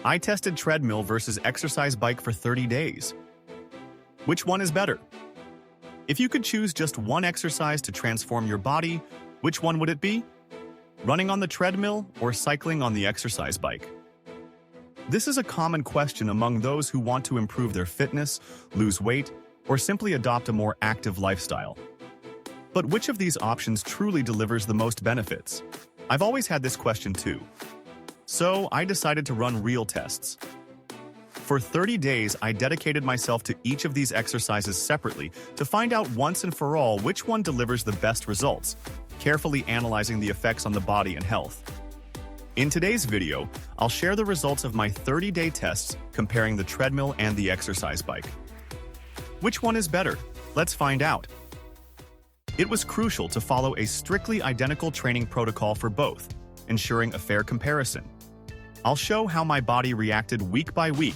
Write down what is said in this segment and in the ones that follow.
I tested treadmill versus exercise bike for 30 days. Which one is better? If you could choose just one exercise to transform your body, which one would it be? Running on the treadmill or cycling on the exercise bike? This is a common question among those who want to improve their fitness, lose weight, or simply adopt a more active lifestyle. But which of these options truly delivers the most benefits? I've always had this question too. So I decided to run real tests. For 30 days, I dedicated myself to each of these exercises separately to find out once and for all which one delivers the best results, carefully analyzing the effects on the body and health. In today's video, I'll share the results of my 30-day tests comparing the treadmill and the exercise bike. Which one is better? Let's find out. It was crucial to follow a strictly identical training protocol for both, ensuring a fair comparison. I'll show how my body reacted week by week,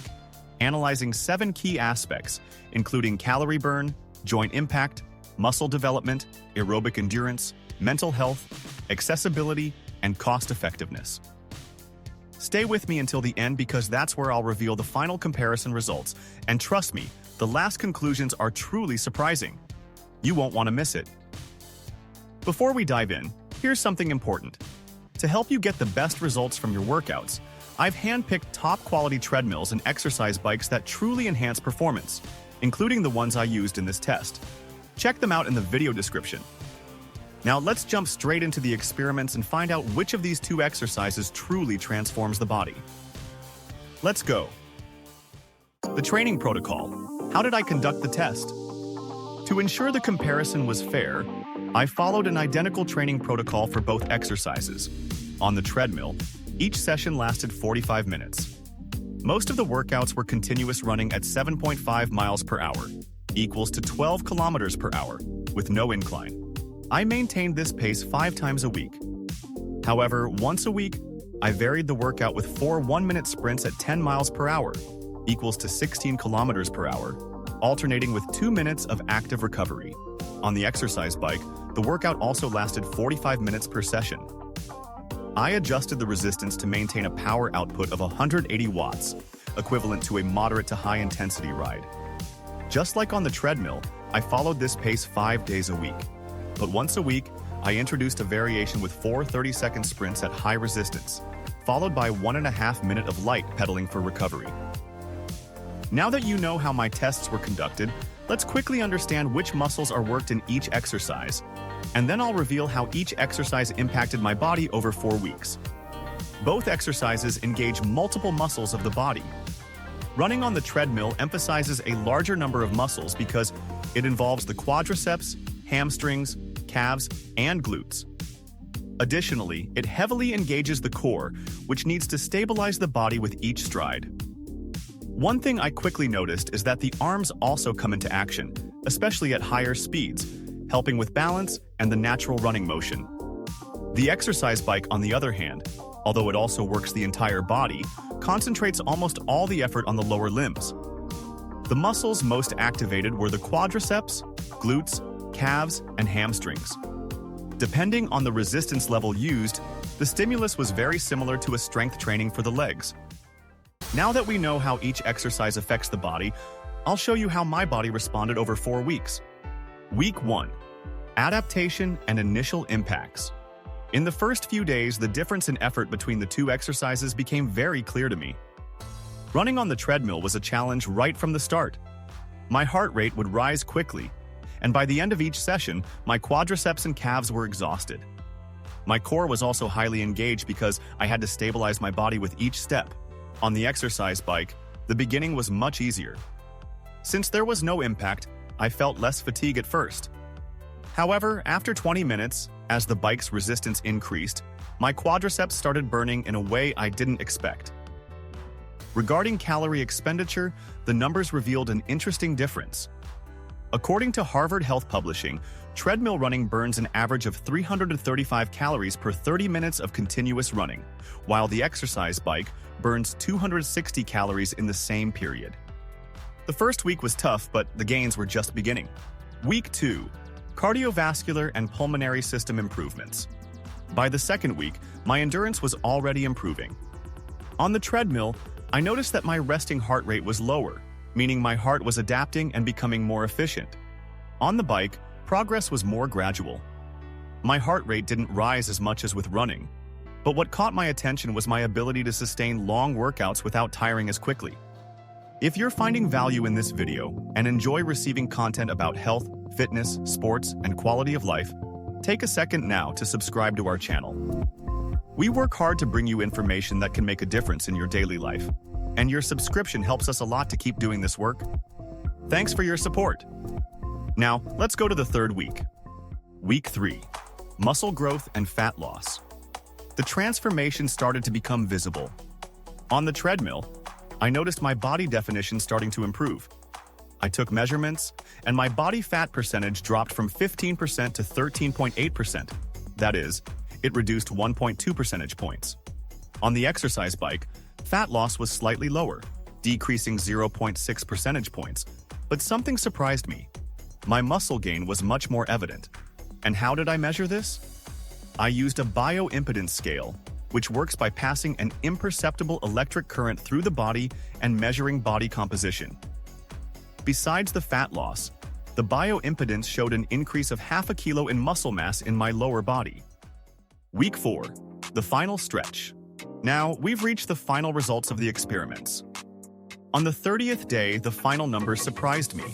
analyzing 7 key aspects, including calorie burn, joint impact, muscle development, aerobic endurance, mental health, accessibility, and cost-effectiveness. Stay with me until the end because that's where I'll reveal the final comparison results, and trust me, the last conclusions are truly surprising. You won't want to miss it. Before we dive in, here's something important. To help you get the best results from your workouts, I've handpicked top-quality treadmills and exercise bikes that truly enhance performance, including the ones I used in this test. Check them out in the video description. Now let's jump straight into the experiments and find out which of these 2 exercises truly transforms the body. Let's go. The training protocol. How did I conduct the test? To ensure the comparison was fair, I followed an identical training protocol for both exercises. On the treadmill, each session lasted 45 minutes. Most of the workouts were continuous running at 7.5 miles per hour, equals to 12 kilometers per hour, with no incline. I maintained this pace 5 times a week. However, once a week, I varied the workout with 4 one-minute sprints at 10 miles per hour, equals to 16 kilometers per hour, alternating with 2 minutes of active recovery. On the exercise bike, the workout also lasted 45 minutes per session. I adjusted the resistance to maintain a power output of 180 watts, equivalent to a moderate to high-intensity ride. Just like on the treadmill, I followed this pace 5 days a week. But once a week, I introduced a variation with 4 30-second sprints at high resistance, followed by 1.5 minutes of light pedaling for recovery. Now that you know how my tests were conducted, let's quickly understand which muscles are worked in each exercise, and then I'll reveal how each exercise impacted my body over 4 weeks. Both exercises engage multiple muscles of the body. Running on the treadmill emphasizes a larger number of muscles because it involves the quadriceps, hamstrings, calves, and glutes. Additionally, it heavily engages the core, which needs to stabilize the body with each stride. One thing I quickly noticed is that the arms also come into action, especially at higher speeds, helping with balance and the natural running motion. The exercise bike, on the other hand, although it also works the entire body, concentrates almost all the effort on the lower limbs. The muscles most activated were the quadriceps, glutes, calves, and hamstrings. Depending on the resistance level used, the stimulus was very similar to a strength training for the legs. Now that we know how each exercise affects the body, I'll show you how my body responded over 4 weeks. Week 1. Adaptation and initial impacts. In the first few days, the difference in effort between the 2 exercises became very clear to me. Running on the treadmill was a challenge right from the start. My heart rate would rise quickly, and by the end of each session, my quadriceps and calves were exhausted. My core was also highly engaged because I had to stabilize my body with each step. On the exercise bike, the beginning was much easier. Since there was no impact, I felt less fatigue at first. However, after 20 minutes, as the bike's resistance increased, my quadriceps started burning in a way I didn't expect. Regarding calorie expenditure, the numbers revealed an interesting difference. According to Harvard Health Publishing, treadmill running burns an average of 335 calories per 30 minutes of continuous running, while the exercise bike burns 260 calories in the same period. The first week was tough, but the gains were just beginning. Week 2. Cardiovascular and pulmonary system improvements. By the second week, my endurance was already improving. On the treadmill, I noticed that my resting heart rate was lower, meaning my heart was adapting and becoming more efficient. On the bike, progress was more gradual. My heart rate didn't rise as much as with running, but what caught my attention was my ability to sustain long workouts without tiring as quickly. If you're finding value in this video and enjoy receiving content about health, fitness, sports, and quality of life, take a second now to subscribe to our channel. We work hard to bring you information that can make a difference in your daily life, and your subscription helps us a lot to keep doing this work. Thanks for your support. Now, let's go to the third week. Week 3. Muscle growth and fat loss. The transformation started to become visible. On the treadmill, I noticed my body definition starting to improve. I took measurements, and my body fat percentage dropped from 15% to 13.8%. That is, it reduced 1.2 percentage points. On the exercise bike, fat loss was slightly lower, decreasing 0.6 percentage points, but something surprised me. My muscle gain was much more evident. And how did I measure this? I used a bioimpedance scale, which works by passing an imperceptible electric current through the body and measuring body composition. Besides the fat loss, the bioimpedance showed an increase of 0.5 kilo in muscle mass in my lower body. Week 4. The final stretch. Now, we've reached the final results of the experiments. On the 30th day, the final numbers surprised me.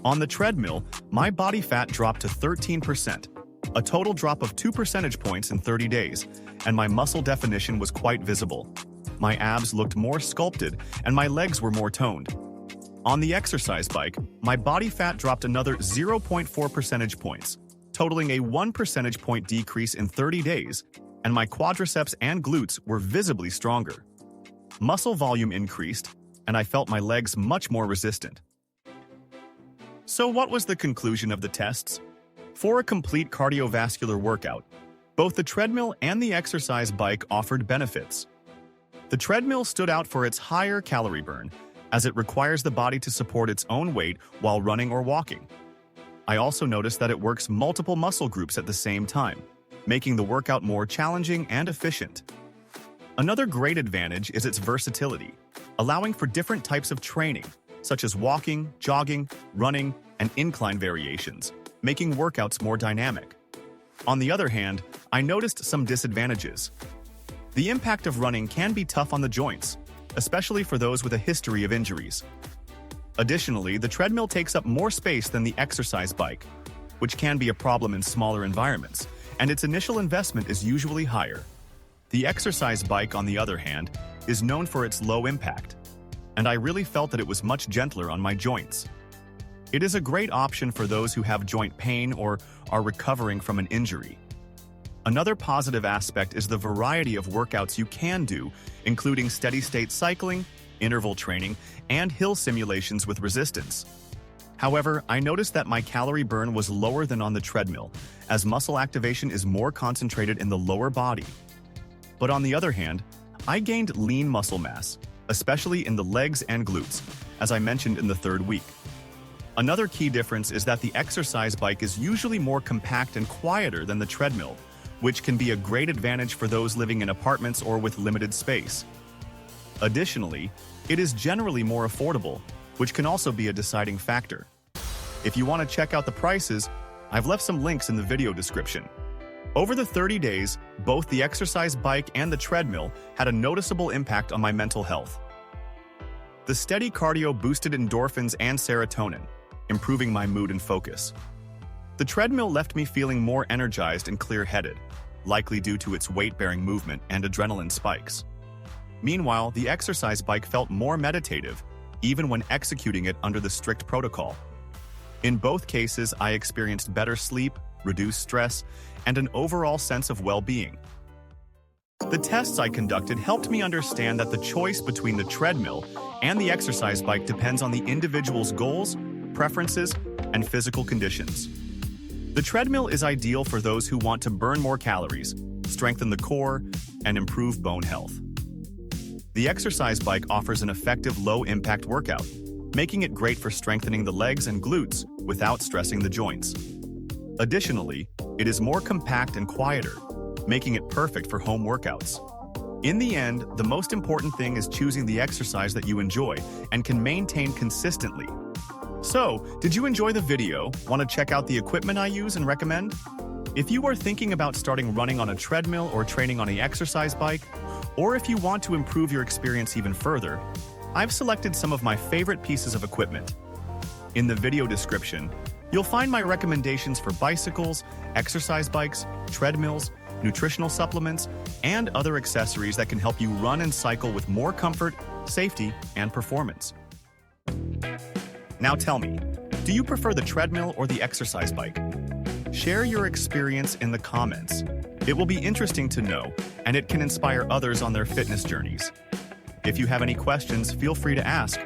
On the treadmill, my body fat dropped to 13%, a total drop of 2 percentage points in 30 days, and my muscle definition was quite visible. My abs looked more sculpted, and my legs were more toned. On the exercise bike, my body fat dropped another 0.4 percentage points, totaling a 1 percentage point decrease in 30 days, and my quadriceps and glutes were visibly stronger. Muscle volume increased, and I felt my legs much more resistant. So what was the conclusion of the tests? For a complete cardiovascular workout, both the treadmill and the exercise bike offered benefits. The treadmill stood out for its higher calorie burn, as it requires the body to support its own weight while running or walking. I also noticed that it works multiple muscle groups at the same time, making the workout more challenging and efficient. Another great advantage is its versatility, allowing for different types of training, such as walking, jogging, running, and incline variations, making workouts more dynamic. On the other hand, I noticed some disadvantages. The impact of running can be tough on the joints, especially for those with a history of injuries. Additionally, the treadmill takes up more space than the exercise bike, which can be a problem in smaller environments, and its initial investment is usually higher. The exercise bike, on the other hand, is known for its low impact, and I really felt that it was much gentler on my joints. It is a great option for those who have joint pain or are recovering from an injury. Another positive aspect is the variety of workouts you can do, including steady-state cycling, interval training, and hill simulations with resistance. However, I noticed that my calorie burn was lower than on the treadmill, as muscle activation is more concentrated in the lower body. But on the other hand, I gained lean muscle mass, especially in the legs and glutes, as I mentioned in the third week. Another key difference is that the exercise bike is usually more compact and quieter than the treadmill, which can be a great advantage for those living in apartments or with limited space. Additionally, it is generally more affordable, which can also be a deciding factor. If you want to check out the prices, I've left some links in the video description. Over the 30 days, both the exercise bike and the treadmill had a noticeable impact on my mental health. The steady cardio boosted endorphins and serotonin, improving my mood and focus. The treadmill left me feeling more energized and clear-headed, likely due to its weight-bearing movement and adrenaline spikes. Meanwhile, the exercise bike felt more meditative, even when executing it under the strict protocol. In both cases, I experienced better sleep, reduced stress, and an overall sense of well-being. The tests I conducted helped me understand that the choice between the treadmill and the exercise bike depends on the individual's goals, preferences, and physical conditions. The treadmill is ideal for those who want to burn more calories, strengthen the core, and improve bone health. The exercise bike offers an effective low-impact workout, making it great for strengthening the legs and glutes without stressing the joints. Additionally, it is more compact and quieter, making it perfect for home workouts. In the end, the most important thing is choosing the exercise that you enjoy and can maintain consistently. So, did you enjoy the video? Want to check out the equipment I use and recommend? If you are thinking about starting running on a treadmill or training on an exercise bike, or if you want to improve your experience even further, I've selected some of my favorite pieces of equipment. In the video description, you'll find my recommendations for bicycles, exercise bikes, treadmills, nutritional supplements, and other accessories that can help you run and cycle with more comfort, safety, and performance. Now tell me, do you prefer the treadmill or the exercise bike? Share your experience in the comments. It will be interesting to know, and it can inspire others on their fitness journeys. If you have any questions, feel free to ask.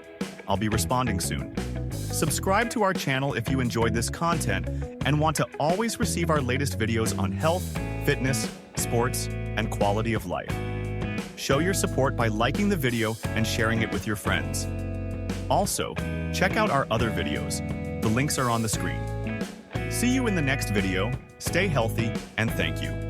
I'll be responding soon. Subscribe to our channel if you enjoyed this content and want to always receive our latest videos on health, fitness, sports, and quality of life. Show your support by liking the video and sharing it with your friends. Also, check out our other videos. The links are on the screen. See you in the next video. Stay healthy, and thank you.